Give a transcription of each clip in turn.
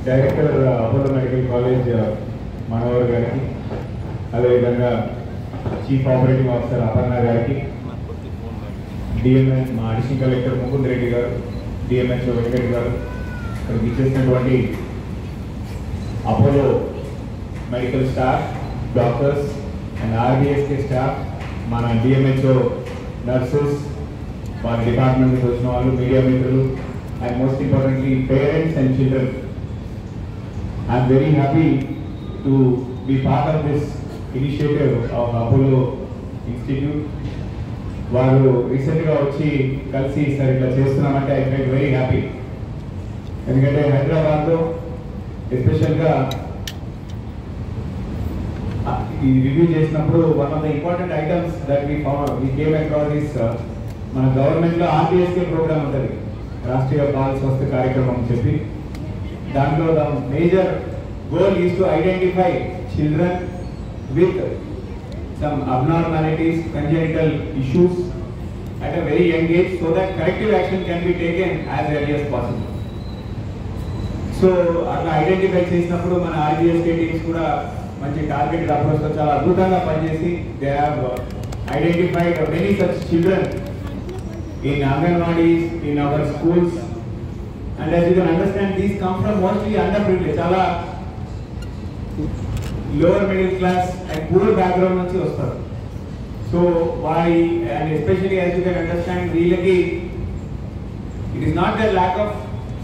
Director Apollo medical college Manohar గారికి, అదేవిధంగా chief operating officer Aparna గారికి, డిఎంఎస్ మా అడిషనల్ కలెక్టర్ ముకుంద్ రెడ్డి గారు, డిఎంఎస్ వెంకట్ గారు, ఇక్కడికి ఇచ్చేసినటువంటి Apollo medical staff, doctors and RBSK staff, మన డిఎంహెచ్ఓ నర్సెస్, వారి డిపార్ట్మెంట్ నుంచి వచ్చిన వాళ్ళు, మీడియా మిత్రులు, and most importantly parents and children. I am very happy to be part of this initiative of Apollo Institute. వారు రీసెంట్గా వచ్చి కలిసి సార్ ఇట్లా చేస్తున్నామంటే ఐ ఫీల్ వెరీ హ్యాపీ. ఎందుకంటే హైదరాబాద్లో ఎస్పెషల్గా ఈ రివ్యూ చేసినప్పుడు one of the important items that we came across is మన గవర్నమెంట్లో ఆర్బిఎస్కే ప్రోగ్రామ్ ఉంటుంది, రాష్ట్రీయ బాల స్వాస్థ్య కార్యక్రమం అని చెప్పి. దాంట్లో the major goal is to identify children with some abnormalities, congenital issues at a very young age so that corrective action can be taken as early as possible. So అట్లా identify చేసినప్పుడు మన RBSK teams కూడా మంచి targeted అప్రోచ్తో చాలా అద్భుతంగా పనిచేసి they have identified many such children in Anganwadis, in our schools, and as you can understand, these come from mostly underprivileged, chala lower middle class and poor background nunchi vastaru. So why, and especially as you can understand, really it is not the lack of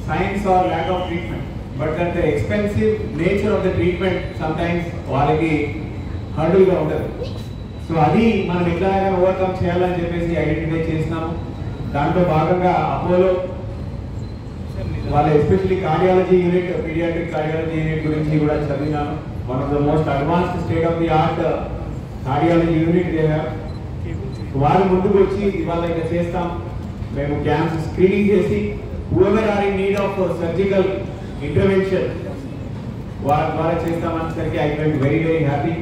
science or lack of treatment, but that the expensive nature of the treatment sometimes వాళ్ళకి hurdle గా ఉండదు. So అది మనం ఎట్లా overcome చేయాలని చెప్పేసి identify చేసినాము. దాంట్లో భాగంగా అపోలో వాళ్ళ especially cardiology unit, pediatric cardiology unit గురించి కూడా చదివినాను. One of the most advanced state of the art cardiology unit వాళ్ళు ముందుకు వచ్చి ఇవాళ ఇక చేస్తాం, మేము క్యాన్సర్ స్క్రీనింగ్ చేసి whoever are in need of surgical intervention వారి ద్వారా చేస్తామనేసరికి I felt very very happy,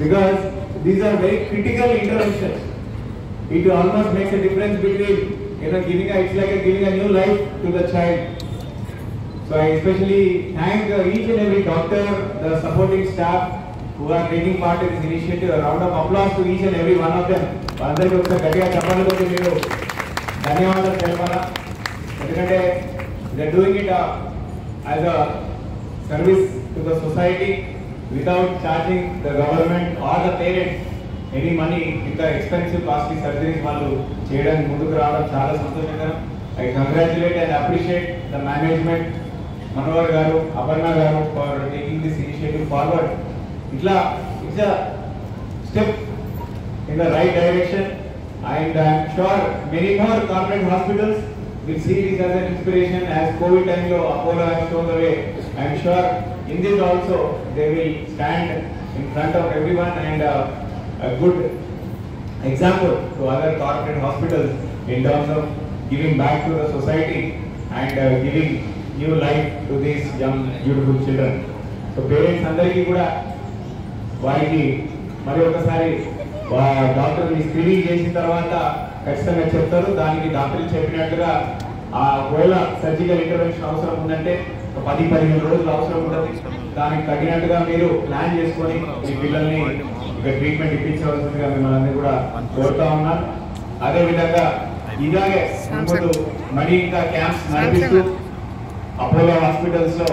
because these are very critical interventions. It almost makes a difference between, it's like giving a new life to the child. So I especially thank each and every doctor, the supporting staff who are taking part in this initiative. A round of applause to each and every one of them. అందరికీ ఒకసారి గట్టిగా చెప్పాలి కొద్ది మీరు ధన్యవాదాలు తెలపాలా. ఎందుకంటే they are doing it as a service to the society without charging the government or the parents any money. ఇంత expensive costly surgeries వాళ్ళు చేయడానికి ముందుకు రావడం చాలా సంతోషకరం. I congratulate and appreciate the management, Manohar garu, Aparna garu for taking this initiative forward. ఇట్లా it's a step in the right direction and I'm sure many more corporate hospitals will see this as an inspiration. As covid టైంలో Apollo has shown the way, I'm sure in this also they will stand in front of everyone and a good example to other corporate hospitals in terms of giving back to the society and giving new life to these young beautiful children. So parents andariki kuda variki mari okasari doctor screening చేసిన తర్వాత ఖచ్చితంగా చెప్తారు. దానికి డాక్టర్లు చెప్పినట్టుగా ఒకవేళ surgical intervention అవసరం ఉందంటే 10-15 రోజులు అవసరం ఉంటుంది. దానికి తగినట్టుగా మీరు ప్లాన్ చేసుకొని మీ పిల్లల్ని ఇక ట్రీట్మెంట్ ఇప్పించవలసిందిగా మిమ్మల్ని కూడా కోరుతా ఉన్నాను. అదేవిధంగా ఇలాగే ముందు మరీ ఇంకా క్యాంప్స్ నడిపిస్తూ అపోలో హాస్పిటల్స్లో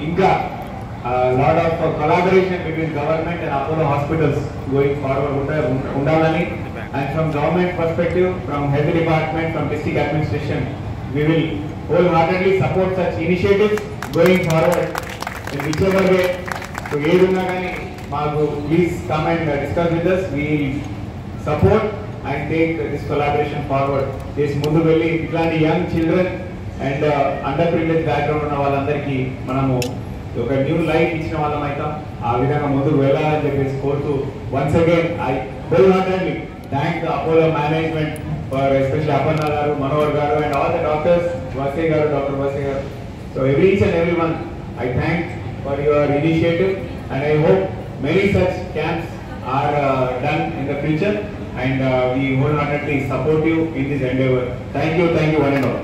ఇంకా lot of collaboration between government and Apollo hospitals going forward ఉండాలని. And from government perspective, from health department, from district administration, we will wholeheartedly support such initiatives going forward in whichever way. So ఏదున్నా కానీ మాకు please come and discuss with us. We will support and take this collaboration forward. చేసి ముందు వెళ్ళి ఇట్లాంటి young children and under privilege background ఉన్న వాళ్ళందరికీ మనము ఒక న్యూ లైఫ్ ఇచ్చిన వాళ్ళం అవుతాం. ఆ విధంగా ముందుకు వెళ్ళాలని చెప్పేసి కోరుతూ once again I wholeheartedly thank the Apollo management for especially Aparna garu, Manohar garu and all the doctors, Vase garu, Dr. Vase garu. So each and everyone I thank for your initiative and I hope many such camps are done in the future and we wholeheartedly support you in this endeavor. Thank you one and all.